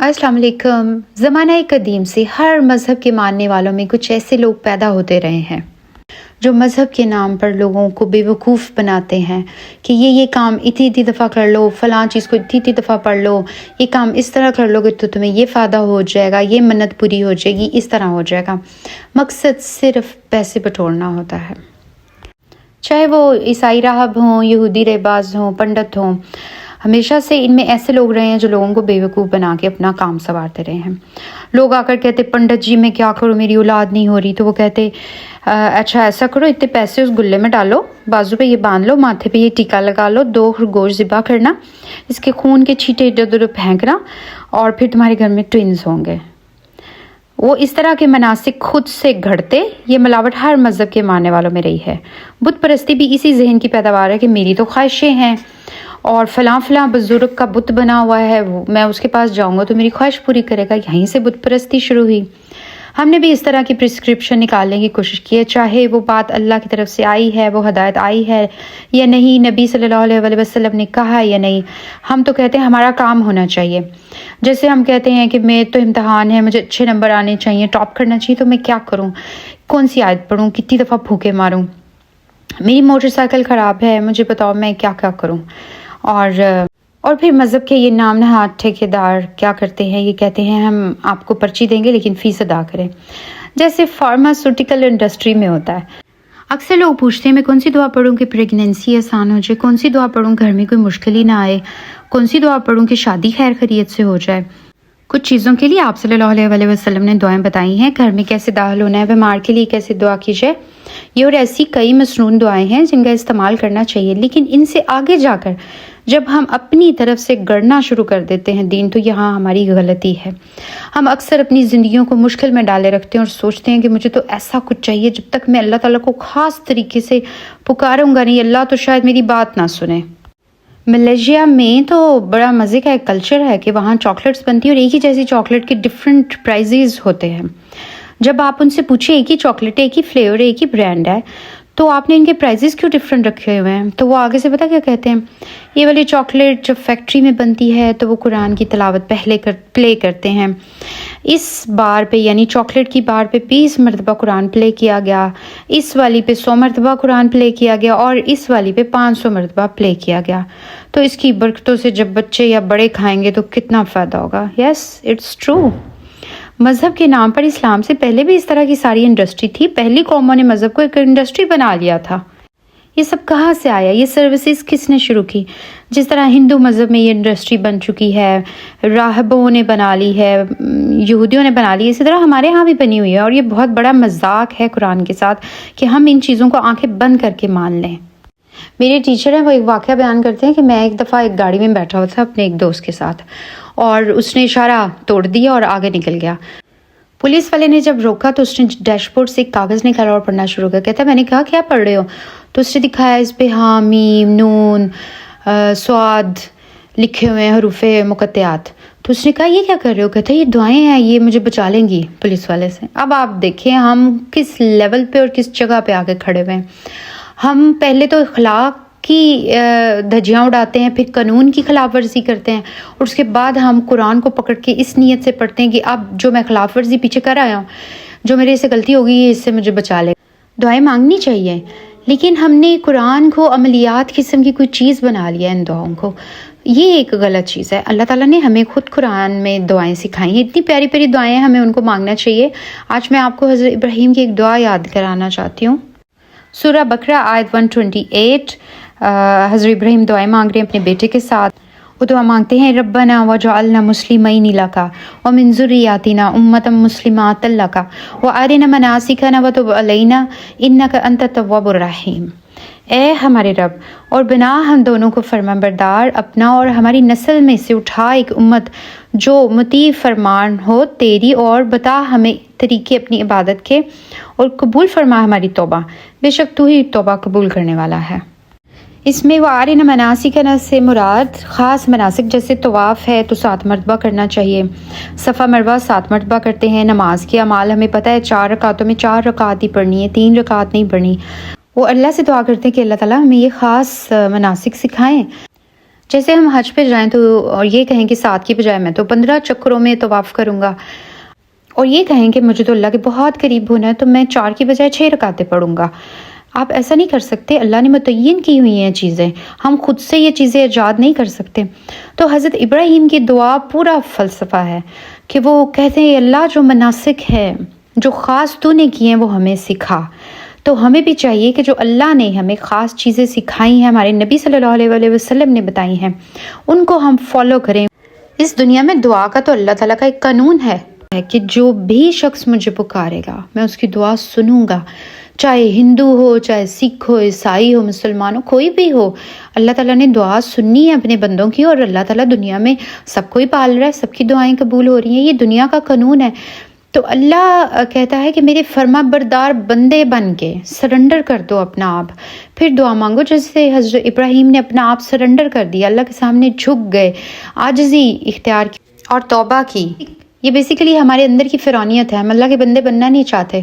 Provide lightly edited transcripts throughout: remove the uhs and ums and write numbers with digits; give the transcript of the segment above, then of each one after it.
अस्सलाम वालेकुम। ज़माना कदीम से हर मज़हब के मानने वालों में कुछ ऐसे लोग पैदा होते रहे हैं जो मज़हब के नाम पर लोगों को बेवकूफ़ बनाते हैं कि ये काम इतनी इतनी दफ़ा कर लो, फ़लाँ चीज़ को इतनी इतनी दफ़ा पढ़ लो, ये काम इस तरह कर लोगे तो तुम्हें ये फ़ायदा हो जाएगा, ये मन्नत पूरी हो जाएगी, इस तरह हो जाएगा। मकसद सिर्फ़ पैसे बटोरना होता है। चाहे वो ईसाई राहब हों, यहूदी रहबाज हों, पंडित हों, हमेशा से इनमें ऐसे लोग रहे हैं जो लोगों को बेवकूफ़ बना के अपना काम संवारते रहे हैं। लोग आकर कहते, पंडित जी मैं क्या करूँ, मेरी औलाद नहीं हो रही। तो वो कहते अच्छा ऐसा करो, इतने पैसे उस गुल्ले में डालो, बाजू पे ये बांध लो, माथे पे ये टीका लगा लो, 2 खरगोश ज़िबा करना, इसके खून के छींटे इधर उधर फेंकना और फिर तुम्हारे घर में ट्विंस होंगे। वो इस तरह के मनासिक खुद से घड़ते, ये मिलावट हर मज़हब के मानने वालों में रही है। बुत परस्ती भी इसी जहन की पैदावार है कि मेरी तो ख्वाहिशें हैं और फ़लाँ बुज़ुर्ग का बुत बना हुआ है, वो मैं उसके पास जाऊंगा तो मेरी ख्वाहिश पूरी करेगा। यहीं से बुत परस्ती शुरू हुई। हमने भी इस तरह की प्रिस्क्रिप्शन निकालने की कोशिश की है, चाहे वो बात अल्लाह की तरफ से आई है, वो हदायत आई है या नहीं, नबी सल्लल्लाहु अलैहि वसल्लम ने कहा है या नहीं। हम तो कहते हैं हमारा काम होना चाहिए। जैसे हम कहते हैं कि मैं तो इम्तहान है, मुझे अच्छे नंबर आने चाहिए, टॉप करना चाहिए, तो मैं क्या करूँ, कौन सी आयत पढ़ूँ, कितनी दफ़ा फूके मारूँ, मेरी मोटरसाइकिल ख़राब है, मुझे बताओ मैं क्या क्या करूँ। और फिर मज़हब के ये नाम नहाद ठेकेदार क्या करते हैं, ये कहते हैं हम आपको पर्ची देंगे लेकिन फ़ीस अदा करें, जैसे फार्मास्यूटिकल इंडस्ट्री में होता है। अक्सर लोग पूछते हैं मैं कौन सी दुआ पढ़ूं कि प्रेगनेंसी आसान हो जाए, कौन सी दुआ पढ़ूं घर में कोई मुश्किल ही ना आए, कौन सी दुआ पढ़ूं कि शादी खैर खैरियत से हो जाए। कुछ चीज़ों के लिए आप सल्लल्लाहु अलैहि वसल्लम ने दुआएं बताई हैं, घर में कैसे दाखिल होना है, बीमार के लिए कैसे दुआ की जाए। ये और ऐसी कई मसनून दुआएं हैं जिनका इस्तेमाल करना चाहिए, लेकिन इनसे आगे जाकर जब हम अपनी तरफ से गढ़ना शुरू कर देते हैं दीन, तो यहाँ हमारी गलती है। हम अक्सर अपनी ज़िंदगियों को मुश्किल में डाले रखते हैं और सोचते हैं कि मुझे तो ऐसा कुछ चाहिए, जब तक मैं अल्लाह ताला को ख़ास तरीके से पुकारूंगा नहीं, अल्लाह तो शायद मेरी बात ना सुने। मलेशिया में तो बड़ा मज़े का एक कल्चर है कि वहाँ चॉकलेट्स बनती है और एक ही जैसी चॉकलेट के डिफरेंट प्राइजेज़ होते हैं। जब आप उनसे पूछे एक ही चॉकलेट, एक ही फ्लेवर, एक ही ब्रांड है, तो आपने इनके प्राइजेस क्यों डिफरेंट रखे हुए हैं, तो वो आगे से पता क्या कहते हैं, ये वाली चॉकलेट जब फैक्ट्री में बनती है तो वो कुरान की तिलावत पहले प्ले करते हैं, इस बार पे यानी चॉकलेट की बार पे 20 मरतबा कुरान प्ले किया गया, इस वाली पे 100 मरतबा कुरान प्ले किया गया और इस वाली पे 500 मरतबा प्ले किया गया। तो इसकी बरकतों से जब बच्चे या बड़े खाएंगे तो कितना फ़ायदा होगा। Yes, it's true. मज़हब के नाम पर इस्लाम से पहले भी इस तरह की सारी इंडस्ट्री थी। पहली कौमों ने मज़हब को एक इंडस्ट्री बना लिया था। ये सब कहाँ से आया, ये सर्विसेज किसने शुरू की? जिस तरह हिंदू मज़हब में ये इंडस्ट्री बन चुकी है, राहबों ने बना ली है, यहूदियों ने बना ली है, इसी तरह हमारे यहाँ भी बनी हुई है। और ये बहुत बड़ा मजाक है कुरान के साथ कि हम इन चीज़ों को आंखें बंद करके मान लें। मेरे टीचर हैं, वो एक वाक़या बयान करते हैं कि मैं एक दफ़ा एक गाड़ी में बैठा हुआ था अपने एक दोस्त के साथ और उसने इशारा तोड़ दिया और आगे निकल गया। पुलिस वाले ने जब रोका तो उसने डैशबोर्ड से एक कागज़ निकाला और पढ़ना शुरू किया। कहता मैंने कहा क्या पढ़ रहे हो, तो उसने दिखाया इस पे हाँ मीम नून स्वाद लिखे हुए हैं, हरूफे मुकत्तियात। तो उसने कहा ये क्या कर रहे हो, कहता ये दुआएं हैं, ये मुझे बचा लेंगी पुलिस वाले से। अब आप देखें हम किस लेवल पे और किस जगह पे आके खड़े हुए हैं। हम पहले तो अखलाक की धज्जियाँ उड़ाते हैं, फिर कानून की खिलाफ वर्जी करते हैं और उसके बाद हम कुरान को पकड़ के इस नीयत से पढ़ते हैं कि अब जो मैं खिलाफ वर्जी पीछे कर आया हूँ, जो मेरे से गलती होगी ये इससे मुझे बचा ले। दुआएं मांगनी चाहिए, लेकिन हमने कुरान को अमलियात किस्म की कोई चीज़ बना लिया इन दुआओं को। ये एक गलत चीज़ है। अल्लाह ताला ने हमें खुद कुरान में दुआएं सिखाई हैं, इतनी प्यारी प्यारी दुआएं, हमें उनको मांगना चाहिए। आज मैं आपको हज़रत इब्राहीम की एक दुआ याद कराना चाहती हूँ। सूरह बकरा आयत 128। हज़रत इब्राहीम दुआएं मांग रहे हैं अपने बेटे के साथ। वो दुआ मांगते हैं रब्बना वजअलना मुस्लिमैन लका व मिन ज़ुर्रिय्यतिना उम्मतन मुस्लिमातन लका व अरिना मनासिकना व तुब अलैना इन्नका अंतत तव्वाबुर रहीम। ए हमारे रब, और बना हम दोनों को फरमाबरदार अपना और हमारी नस्ल में से उठा एक उम्मत जो मुती फरमान हो तेरी, और बता हमें तरीके अपनी इबादत के और कबूल फरमा हमारी तौबा, बेशक तू ही तौबा कबूल करने वाला है। इसमें वो आरिन मनासिकना से मुराद ख़ास मनासिक, जैसे तवाफ़ है तो 7 मरतबा करना चाहिए, सफ़ा मरवा 7 मरतबा करते हैं। नमाज के अमाल हमें पता है 4 रकातों में 4 रकात ही पढ़नी है, 3 रकात नहीं पढ़नी। वो अल्लाह से दुआ करते हैं कि अल्लाह ताला हमें ये ख़ास मनासिक सिखाएं جیسے ہم حج پہ جائیں تو اور یہ کہیں کہ 7 کی بجائے میں تو 15 چکروں میں طواف کروں گا، اور یہ کہیں کہ مجھے تو اللہ کے بہت قریب ہونا ہے تو میں 4 کی بجائے 6 رکعتیں پڑھوں گا۔ آپ ایسا نہیں کر سکتے، اللہ نے متعین کی ہوئی ہیں چیزیں، ہم خود سے یہ چیزیں ایجاد نہیں کر سکتے۔ تو حضرت ابراہیم کی دعا پورا فلسفہ ہے کہ وہ کہتے ہیں اللہ جو مناسک ہے، جو خاص تو نے کیے ہیں وہ ہمیں سکھا۔ تو ہمیں بھی چاہیے کہ جو اللہ نے ہمیں خاص چیزیں سکھائی ہیں، ہمارے نبی صلی اللہ علیہ وسلم نے بتائی ہیں، ان کو ہم فالو کریں۔ اس دنیا میں دعا کا تو اللہ تعالیٰ کا ایک قانون ہے کہ جو بھی شخص مجھے پکارے گا میں اس کی دعا سنوں گا، چاہے ہندو ہو، چاہے سکھ ہو، عیسائی ہو، مسلمان ہو، کوئی بھی ہو۔ اللہ تعالیٰ نے دعا سننی ہے اپنے بندوں کی، اور اللہ تعالیٰ دنیا میں سب کو ہی پال رہا ہے، سب کی دعائیں قبول ہو رہی ہیں، یہ دنیا کا قانون ہے۔ تو اللہ کہتا ہے کہ میرے فرما بردار بندے بن کے سرنڈر کر دو اپنا آپ، پھر دعا مانگو۔ جیسے حضرت ابراہیم نے اپنا آپ سرنڈر کر دیا، اللہ کے سامنے جھک گئے، عاجزی اختیار کی اور توبہ کی۔ یہ بیسیکلی ہمارے اندر کی فرعونیت ہے، ہم اللہ کے بندے بننا نہیں چاہتے،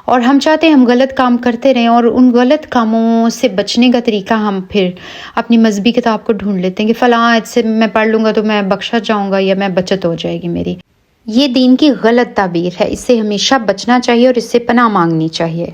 اور ہم چاہتے ہیں ہم غلط کام کرتے رہیں، اور ان غلط کاموں سے بچنے کا طریقہ ہم پھر اپنی مذہبی کتاب کو ڈھونڈ لیتے ہیں کہ فلاں اس سے میں پڑھ لوں گا تو میں بخشا جاؤں گا یا میں بچت ہو جائے گی میری۔ یہ دین کی غلط تعبیر ہے، اس سے ہمیشہ بچنا چاہیے اور اس سے پناہ مانگنی چاہیے۔